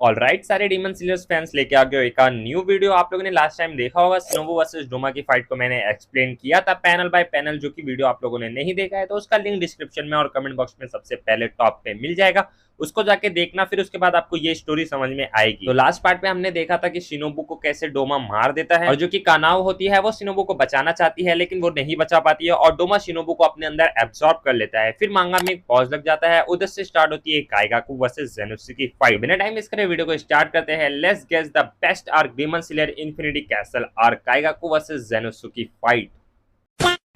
Alright सारे demon slayers fans लेके आ गए एक न्यू वीडियो। आप लोगों ने लास्ट टाइम देखा होगा शिनोबु वर्सेस डोमा की फाइट को मैंने एक्सप्लेन किया था पैनल बाय पैनल। जो कि वीडियो आप लोगों ने नहीं देखा है तो उसका लिंक डिस्क्रिप्शन में और कमेंट बॉक्स में सबसे पहले टॉप पे मिल जाएगा, उसको जाके देखना। फिर उसके बाद आपको ये स्टोरी समझ में आएगी। तो लास्ट पार्ट में हमने देखा था कि शिनोबु को कैसे डोमा मार देता है और जो कि कानाओ होती है वो शिनोबु को बचाना चाहती है लेकिन वो नहीं बचा पाती है और डोमा शिनोबु को अपने अंदर एब्सॉर्ब कर लेता है। फिर मांगा में एक पॉज लग जाता है, उधर से स्टार्ट होती है काइगाकू वर्सेस ज़ेनोसु की फाइट। बिना टाइम वेस्ट करे वीडियो को स्टार्ट करते हैं। Let's guess the best arc demon slayer infinity castle arc Kaigaku versus Zenitsu की फाइट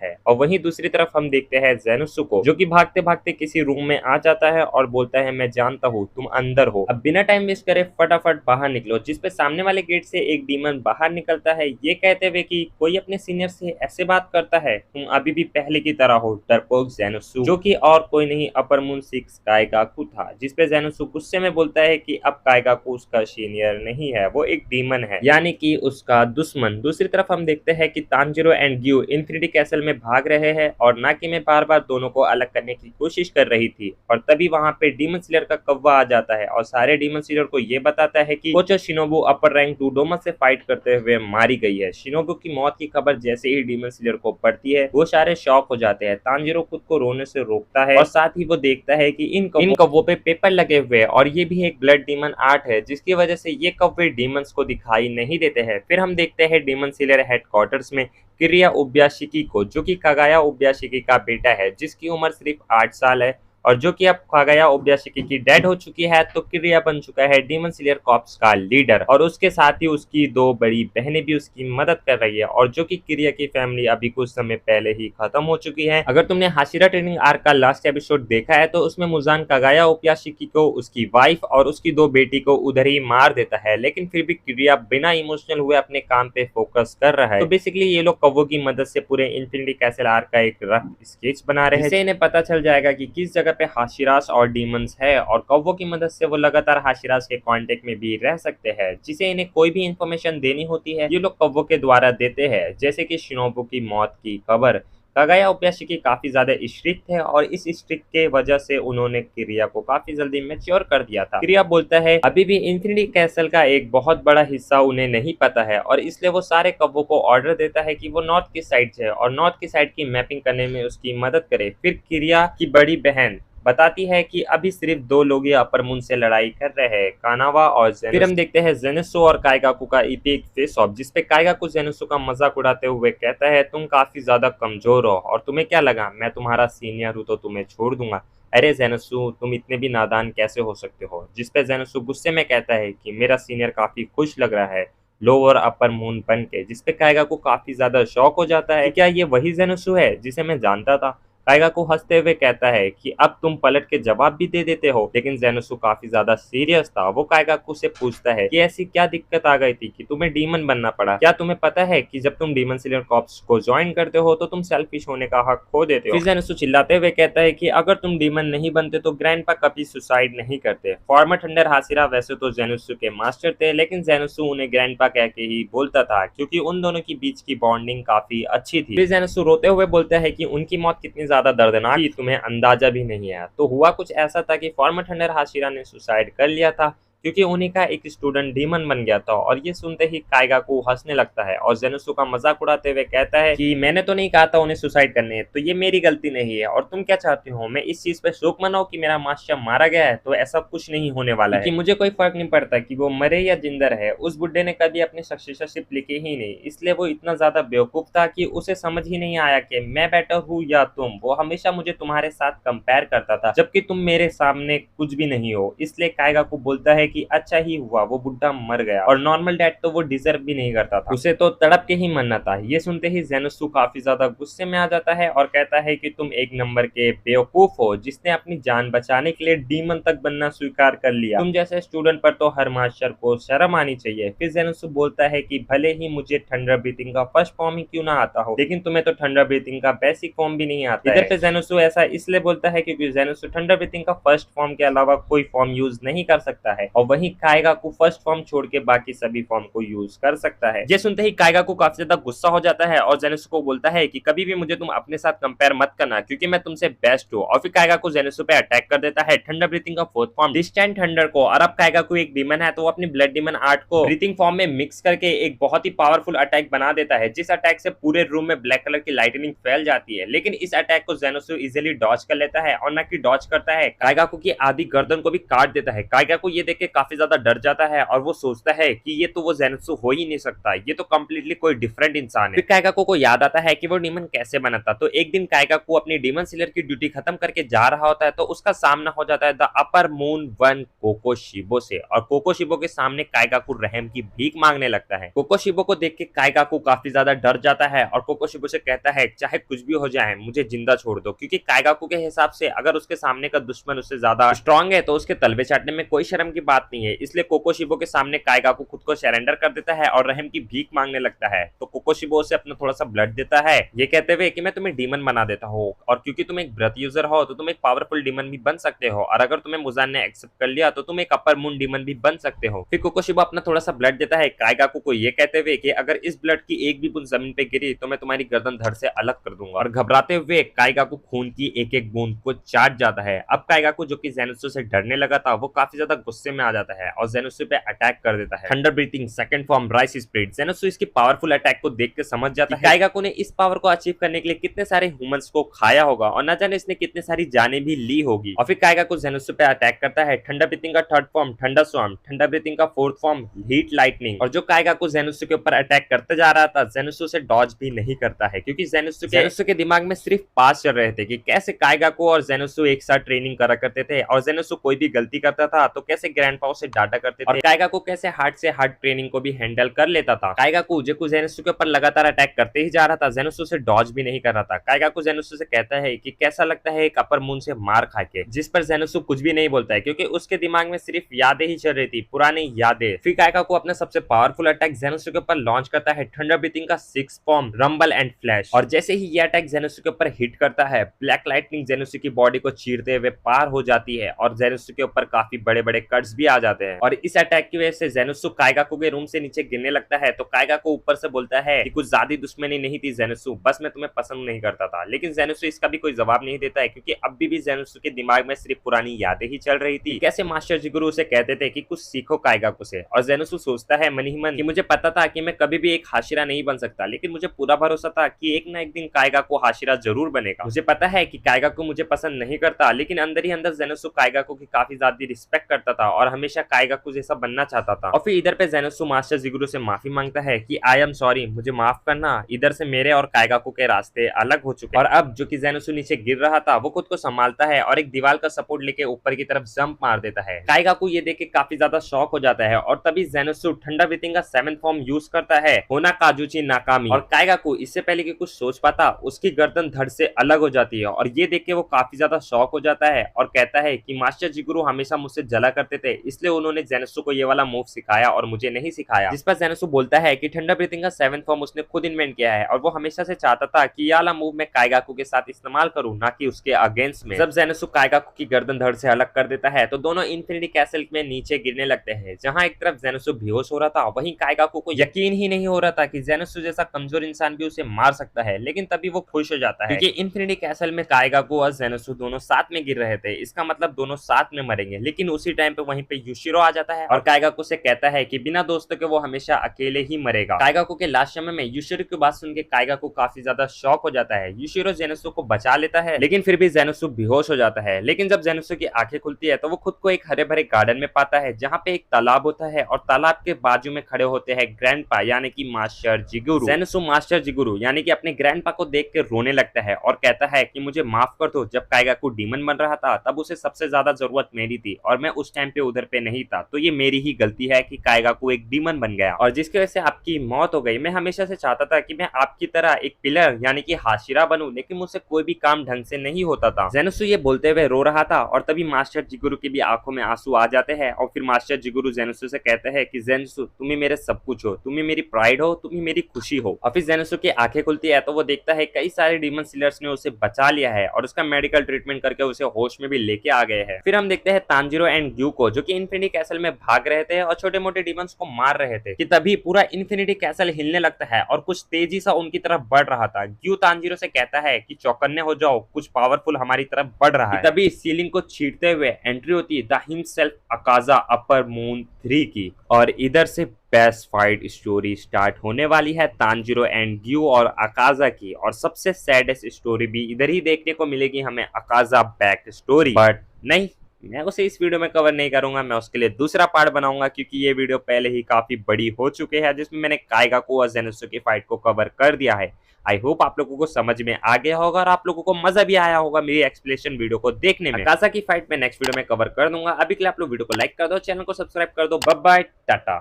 है। और वहीं दूसरी तरफ हम देखते हैं ज़ेनोसु को, जो कि भागते भागते किसी रूम में आ जाता है और बोलता है मैं जानता हूँ तुम अंदर हो, अब बिना टाइम वेस्ट करे फटाफट बाहर निकलो। जिसपे सामने वाले गेट से एक डीमन बाहर निकलता है ये कहते हुए कि कोई अपने सीनियर से ऐसे बात करता है, तुम अभी भी पहले की तरह हो डरपोक ज़ेनोसु, जो कि और कोई नहीं अपर मून 6 काइगाकू था। जिसपे ज़ेनोसु गुस्से में बोलता है कि अब काइगाकू उसका सीनियर नहीं है, वो एक डीमन है, यानी कि उसका दुश्मन। दूसरी तरफ हम देखते हैं कि Tanjiro and Giyu infinity castle में भाग रहे हैं और नाकी में बार बार दोनों को अलग करने की कोशिश कर रही थी। और तभी वहां पे डीमन स्लेयर का कौवा आ जाता है और सारे डीमन स्लेयर को ये बताता है कि कोच शिनोबु अपर रैंक 2 डोमा से फाइट करते हुए मारी गई है। शिनोबु की मौत की खबर जैसे ही डीमन स्लेयर को पड़ती है वो सारे शॉक हो जाते हैं। तांजिरो खुद को रोने से रोकता है और साथ ही वो देखता है कि इन कौवों पे पेपर लगे हुए हैं और ये भी एक ब्लड डीमन आर्ट है, जिसकी वजह से ये कौवे डीमंस को दिखाई नहीं देते हैं। फिर हम देखते हैं डीमन स्लेयर हेडक्वार्टर्स में किरिया ओब्याशिकी को, जो कि कागाया ओब्याशिकी का बेटा है, जिसकी उम्र सिर्फ 8 साल है और जो कि अब कागाया ओब्याशिकी की डेड हो चुकी है। तो किरिया बन चुका है डीमन स्लेयर कॉर्प्स का लीडर और उसके साथ ही उसकी 2 बड़ी बहनें भी उसकी मदद कर रही है। और जो कि किरिया की फैमिली अभी कुछ समय पहले ही खत्म हो चुकी है। अगर तुमने हाशिरा ट्रेनिंग आर्क का लास्ट एपिसोड देखा है तो उसमें मुजान कागाया ओब्याशिकी को, उसकी वाइफ और उसकी 2 बेटी को उधर ही मार देता है, लेकिन फिर भी किरिया बिना इमोशनल हुए अपने काम पे फोकस कर रहा है। तो बेसिकली ये लोग कौवों की मदद से पूरे इन्फिनिटी कैसल आर्क का एक रफ स्केच बना रहे हैं, जिससे इन्हें पता चल जाएगा कि किस जगह पे हाशिरास और डीमंस है और कौवों की मदद से वो लगातार हाशिरास के कांटेक्ट में भी रह सकते हैं। जिसे इन्हें कोई भी इंफॉर्मेशन देनी होती है ये लोग कौवों के द्वारा देते हैं, जैसे कि शिनोबु की मौत की खबर। कागाया ओब्याशिकी काफी ज्यादा स्ट्रिक्ट है और इस स्ट्रिक्ट के वजह से उन्होंने किरिया को काफी जल्दी मैच्योर कर दिया था। किरिया बोलता है अभी भी इन्फिनिटी कैसल का एक बहुत बड़ा हिस्सा उन्हें नहीं पता है और इसलिए वो सारे कौवों को ऑर्डर देता है कि वो नॉर्थ की साइड से और नॉर्थ की साइड की मैपिंग करने में उसकी मदद करे। फिर किरिया की बड़ी बहन बताती है कि अभी सिर्फ 2 लोग ही अपर मून से लड़ाई कर रहे हैं, कानावा और ज़ेनोसु। फिर हम देखते हैं ज़ेनोसु और काइगाकू का इपिक फेस ऑफ, जिसपे काइगाकू ज़ेनोसु का मजाक उड़ाते हुए कहता है तुम काफी ज्यादा कमजोर हो और तुम्हें क्या लगा मैं तुम्हारा सीनियर हूँ तो तुम्हें छोड़ दूंगा। अरे ज़ेनोसु तुम इतने भी नादान कैसे हो सकते हो। जिसपे ज़ेनोसु गुस्से में कहता है कि मेरा सीनियर काफी खुश लग रहा है लोअर अपर मून बन के। जिसपे काइगाकू काफी ज्यादा शॉक हो जाता है कि क्या ये वही ज़ेनोसु है जिसे मैं जानता था। काइगाकू हंसते हुए कहता है कि अब तुम पलट के जवाब भी दे देते हो, लेकिन ज़ेनोसु काफी ज्यादा सीरियस था। वो काइगाकू से पूछता है कि ऐसी क्या दिक्कत आ गई थी कि तुम्हें डीमन बनना पड़ा। क्या तुम्हें पता है कि जब तुम डीमन स्लेयर कॉर्प्स को ज्वाइन करते हो तो तुम सेल्फिश होने का हक खो देते हो। फिर ज़ेनोसु चिल्लाते हुए कहता है कि अगर तुम डीमन नहीं बनते तो ग्रैंडपा कभी सुसाइड नहीं करते। फॉर्मर थंडर हाशिरा वैसे तो ज़ेनोसु के मास्टर थे, लेकिन ज़ेनोसु उन्हें ग्रैंडपा कह के ही बोलता था क्योंकि उन दोनों के बीच की बॉन्डिंग काफी अच्छी थी। फिर ज़ेनोसु रोते हुए बोलता है कि उनकी मौत कितनी ज्यादा दर्दनाक थी तुम्हें अंदाजा भी नहीं है। तो हुआ कुछ ऐसा था कि फॉर्मर थंडर हाशिरा ने सुसाइड कर लिया था क्योंकि उन्हीं का एक स्टूडेंट डीमन बन गया था। और ये सुनते ही काइगाकू हंसने लगता है और ज़ेनोसु का मजाक उड़ाते हुए कहता है कि मैंने तो नहीं कहा था उन्हें सुसाइड करने, तो ये मेरी गलती नहीं है और तुम क्या चाहती हो मैं इस चीज पे शोक मनाऊं कि मेरा मास्टर मारा गया है। तो ऐसा कुछ नहीं होने वाला है, क्योंकि मुझे कोई फर्क नहीं पड़ता कि वो मरे या जिंदा रहे। उस बुड्ढे ने कभी अपनी सक्सेसरशिप लिखी ही नहीं, इसलिए वो इतना ज्यादा बेवकूफ था कि उसे समझ ही नहीं आया कि मैं बेटर हूँ या तुम। वो हमेशा मुझे तुम्हारे साथ कंपेयर करता था जबकि तुम मेरे सामने कुछ भी नहीं हो। इसलिए काइगाकू बोलता है कि अच्छा ही हुआ वो बुड्ढा मर गया और नॉर्मल डेथ तो वो डिजर्व भी नहीं करता था, उसे तो तड़प के ही मरना था। ये सुनते ही ज़ेनोसु काफी ज्यादा गुस्से में आ जाता है और कहता है कि तुम एक नंबर के बेवकूफ हो जिसने अपनी जान बचाने के लिए डीमन तक बनना स्वीकार कर लिया। तुम जैसे स्टूडेंट पर तो हर मास्टर को शर्म आनी चाहिए। फिर ज़ेनोसु बोलता है कि भले ही मुझे थंडर ब्रीथिंग का फर्स्ट फॉर्म ही क्यों ना आता हो, लेकिन तुम्हें तो थंडर ब्रीथिंग का बेसिक फॉर्म भी नहीं आता। इधर पे ज़ेनोसु ऐसा इसलिए बोलता है क्योंकि ज़ेनोसु थंडर ब्रीथिंग का फर्स्ट फॉर्म के अलावा कोई फॉर्म यूज नहीं कर सकता है और वहीं काइगाकू फर्स्ट फॉर्म छोड़ के बाकी सभी फॉर्म को यूज कर सकता है। ये सुनते ही काइगाकू काफी ज्यादा गुस्सा हो जाता है और जेनोसु को बोलता है कि कभी भी मुझे तुम अपने साथ कंपेयर मत करना क्योंकि मैं तुमसे बेस्ट हूँ। और फिर काइगाकू जेनोसु पे अटैक कर देता है थंडर ब्रीथिंग का फोर्थ फॉर्म डिस्टेंट थंडर को। और अब काइगाकू एक डीमन है तो वो अपनी ब्लड डीमन आर्ट को ब्रीथिंग फॉर्म में मिक्स करके एक बहुत ही पावरफुल अटैक बना देता है, जिस अटैक से पूरे रूम में ब्लैक कलर की लाइटनिंग फैल जाती है। लेकिन इस अटैक को जेनोसु इजीली डॉज कर लेता है और न कि डॉज करता है, काइगाकू की आधी गर्दन को भी काट देता है। काइगाकू ये देख के काफी ज्यादा डर जाता है और वो सोचता है कि ये तो वो जेनोसु हो ही नहीं सकता, ये तो कम्प्लीटली कोई डिफरेंट इंसान है। फिर काइगाकू को याद आता है कि वो डीमन कैसे बना था। तो एक दिन काइगाकू अपनी डीमन सिलर की ड्यूटी खत्म करके जा रहा होता है तो उसका सामना हो जाता है द अपर मून वन कोकोशिबो से। और कोकोशिबो के सामने काइगाकू रहम की भीख मांगने लगता है। कोकोशिबो को देख के काइगाकू काफी ज्यादा डर जाता है और कोकोशिबो से कहता है चाहे कुछ भी हो जाए मुझे जिंदा छोड़ दो, क्योंकि काइगाकू के हिसाब से अगर उसके सामने का दुश्मन उससे ज्यादा स्ट्रांग है तो उसके तलवे चाटने में कोई शर्म की बात नहीं है। इसलिए कोकोशिबो के सामने काइगाकू खुद को सरेंडर कर देता है और रहम की भीख मांगने लगता है। तो कोकोशिबो उसे अपना थोड़ा सा ब्लड देता है, ये कहते हुए कि मैं तुम्हें डीमन बना देता हूँ और क्योंकि तुम एक ब्रथ यूजर हो तो तुम एक पावरफुल डीमन भी बन सकते हो, और अगर तुम्हें मुजान ने एक्सेप्ट कर लिया तो तुम एक अपर मून डीमन भी बन सकते हो। फिर कोकोशिबो अपना थोड़ा सा ब्लड देता है काइगाकू को, ये कहते हुए कि अगर इस ब्लड की एक भी बूंद जमीन पे गिरी तो मैं तुम्हारी गर्दन धड़ से अलग कर दूंगा। और घबराते हुए काइगाकू खून की एक एक बूंद को चाट जाता है। अब काइगाकू जो कि जेनोसु से डरने लगा था वो काफी ज्यादा गुस्से में आ जाता है और जेनोसु पे अटैक कर देता है। Thunder breathing second form rice spirit. Zenitsu इसकी पावरफुल अटैक को देख के समझ जाता है काइगाकू ने इस पावर को अचीव करने के लिए कितने सारे ह्यूमंस को खाया होगा और न जाने इसने कितने सारी जानें भी ली होगी। और फिर काइगाकू जेनोसु पे अटैक करता है। थंडर ब्रीथिंग का third form thunder swarm, thunder breathing का फोर्थ फॉर्म हीट लाइटनिंग। और जो काइगाकू जेनोसु के ऊपर अटैक करते जा रहा था जेनोसु से डॉज भी नहीं करता है, क्योंकि जेनोसु के दिमाग में सिर्फ पास चल रहे थे कि कैसे काइगाकू और जेनोसु एक साथ ट्रेनिंग करा करते थे और जेनोसु कोई भी गलती करता था तो कैसे ग्रैंडपा उसे डांटा करते थे और काइगाकू कैसे हार्ड से हार्ड ट्रेनिंग को भी हैंडल कर लेता था। काइगाकू जो जेनोसु के ऊपर लगातार अटैक करते ही जा रहा था, जेनोसु से डॉज भी नहीं कर रहा था। काइगाकू जेनोसु से कहता है कि कैसा लगता है एक अपर मून से मार खा के, जिस पर जेनोसु कुछ भी नहीं बोलता है क्योंकि उसके दिमाग में सिर्फ यादें ही चल रही थी, पुरानी यादें। फिर काइगाकू अपना सबसे पावरफुल अटैक जेनोसु के ऊपर लॉन्च करता है, थंडर ब्रीथिंग का sixth form rumble and flash. और जैसे ही ये अटैक जेनोसु के ऊपर हिट करता है ब्लैक लाइटनिंग जेनोसु की बॉडी को चीरते हुए पार हो जाती है और जेनोसु के ऊपर काफी बड़े बड़े कट्स भी आ जाते हैं। और इस अटैक की वजह से जेनोसु काइगाकू के रूम से नीचे गिरने लगता है। तो काइगाकू ऊपर से बोलता है कि कुछ ज्यादा दुश्मनी नहीं थी जेनोसु, बस मैं तुम्हें पसंद नहीं करता था। लेकिन जेनोसु इसका भी कोई जवाब नहीं देता है क्योंकि अभी भी जेनोसु के दिमाग में सिर्फ पुरानी यादें ही चल रही थी। कैसे मास्टर जिगुरु उसे कहते थे कि कुछ सीखो काइगाकू से, और जेनोसु सोचता है मन ही मन कि मुझे पता था कि मैं कभी भी एक हाशिरा नहीं बन सकता, लेकिन मुझे पूरा भरोसा था कि एक ना एक दिन काइगाकू हाशिरा जरूर बनेगा। मुझे पता है कि काइगाकू मुझे पसंद नहीं करता, लेकिन अंदर ही अंदर जेनोसु काइगाकू की काफी ज्यादा रिस्पेक्ट करता था और हमेशा काइगाकू जैसा बनना चाहता था। और फिर इधर पे जेनोसु मास्टर जिगुरु से माफी मांगता है कि आई एम सॉरी, मुझे माफ करना, इधर से मेरे और काइगाकू के रास्ते अलग हो चुके। और अब जो कि जेनोसु नीचे गिर रहा था वो खुद को संभालता है और एक दीवार का सपोर्ट लेके ऊपर की तरफ जंप मार देता है। काइगाकू ये देख के काफी ज्यादा शॉक हो जाता है और तभी जेनोसु थंडर ब्रीथिंग का सेवेंथ फॉर्म यूज करता है, होना काजुची नाकामी। और काइगाकू इससे पहले कि कुछ सोच पाता उसकी गर्दन धड़ से अलग हो जाती है और ये देख के वो काफी ज्यादा शॉक हो जाता है और कहता है कि मास्टर जिगुरु हमेशा मुझसे जला करते थे, इसलिए उन्होंने जेनोसु को ये वाला मूव सिखाया और मुझे नहीं सिखाया। जिस पर जेनोसु बोलता है कि थंडर ब्रीथिंग का सेवेंथ फॉर्म उसने खुद इन्वेंट किया है और वो हमेशा से चाहता था कि ये वाला मूव मैं काइगाकू के साथ इस्तेमाल करूं, ना कि उसके अगेंस्ट में। जब जेनोसु काइगाकू की गर्दन धड़ से अलग कर देता है तो दोनों इन्फिनिटी कैसल में नीचे गिरने लगते हैं। जहां एक तरफ जेनोसु बेहोश हो रहा था वहीं काइगाकू को यकीन ही नहीं हो रहा था कि जेनोसु जैसा कमजोर इंसान भी उसे मार सकता है। लेकिन तभी वो खुश हो जाता है क्योंकि इन्फिनिटी कैसल में काइगाकू और जेनोसु दोनों साथ में गिर रहे थे, इसका मतलब दोनों साथ में मरेंगे। लेकिन उसी टाइम पे वहीं पे युशिरो आ जाता है और काइगाकू से कहता है कि बिना दोस्तों के वो हमेशा अकेले ही मरेगा। काइगाकू के लास्ट समय में युशिरो की बात सुन के काइगाकू काफी ज्यादा शॉक हो जाता है। युशिरो जेनोसु को बचा लेता है लेकिन फिर भी जेनोसु बेहोश हो जाता है। लेकिन जब जेनोसु की आंखें खुलती है तो वो खुद को एक हरे भरे गार्डन में पाता है जहाँ पे एक तालाब होता है और तालाब के बाजू में खड़े होते हैं ग्रैंडपा यानी कि मास्टर जिगुरु। जेनोसु मास्टर जिगुरु यानी कि अपने ग्रैंडपा को देख के रोने लगता है और कहता है कि मुझे माफ कर दो, जब काइगाकू डीमन बन रहा था तब उसे सबसे ज्यादा जरूरत मेरी थी और मैं उस टाइम पे उधर पे नहीं था, तो ये मेरी ही गलती है कि काइगाकू एक डीमन बन गया और जिसकी वजह से आपकी मौत हो गई। मैं हमेशा से चाहता था कि मैं आपकी तरह एक पिलर यानी कि हाशिरा बनूं, लेकिन मुझसे कोई भी काम ढंग से नहीं होता था। जेनोसु ये बोलते हुए रो रहा था और तभी मास्टर जिगुरु की भी आंखों में आंसू आ जाते हैं और फिर मास्टर जिगुरु जेनोसु से कहते हैं कि जेनोसु तुम ही मेरे सब कुछ हो, तुम ही मेरी प्राइड हो, तुम ही मेरी खुशी हो। और फिर जेनोसु की आंखें खुलती है तो वो देखता है कई सारे डीमन सिलर्स ने उसे बचा लिया है और उसका मेडिकल ट्रीटमेंट करके उसे होश में भी लेके आ गए हैं। फिर हम देखते हैं तांजिरो एंड ग्यूको जो के इन्फिनिटी कैसल में भाग रहे थे और छोटे मोटे डीमंस को मार रहे थे कि तभी पूरा इन्फिनिटी कैसल हिलने लगता है और कुछ तेजी से उनकी तरफ बढ़ रहा था। ग्यू तांजीरो से कहता है कि चौकन्ने हो जाओ, कुछ पावरफुल हमारी तरफ बढ़ रहा है। तभी सीलिंग को छीटते हुए एंट्री होती है द हिमसेल्फ अकाजा अपर मून 3 की, और इधर से बेस्ट फाइट स्टोरी स्टार्ट होने वाली है तांजीरो एंड ग्यू और अकाजा की। और सबसे सैडेस्ट स्टोरी भी इधर ही देखने को मिलेगी हमें, अकाजा बैक स्टोरी। बट नहीं, मैं उसे इस वीडियो में कवर नहीं करूंगा, मैं उसके लिए दूसरा पार्ट बनाऊंगा क्योंकि ये वीडियो पहले ही काफी बड़ी हो चुके हैं जिसमें मैंने काइगाकू और ज़ेनात्सु की फाइट को कवर कर दिया है। आई होप आप लोगों को समझ में आ गया होगा और आप लोगों को मजा भी आया होगा मेरी एक्सप्लेनेशन वीडियो को देखने में। अकाजा की फाइट में नेक्स्ट वीडियो में कवर कर दूंगा। अभी के लिए आप लोग वीडियो को लाइक कर दो, चैनल को सब्सक्राइब कर दो। Bye bye, Tata.